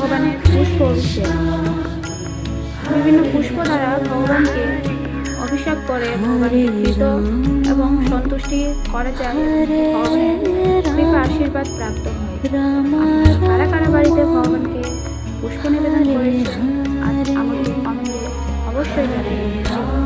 ভগবানের পুষ্প অভিষেক। বিভিন্ন পুষ্প দ্বারা ভগবানকে অভিষেক করে ভগবানকে কৃত এবং সন্তুষ্টি করা যায়, ভগবানের কৃপা আশীর্বাদ প্রাপ্ত হয়। কারা কারা বাড়িতে ভগবানকে পুষ্প নিবেদন করেছেন আজ আমাদের কমেন্টে অবশ্যই জানাবেন।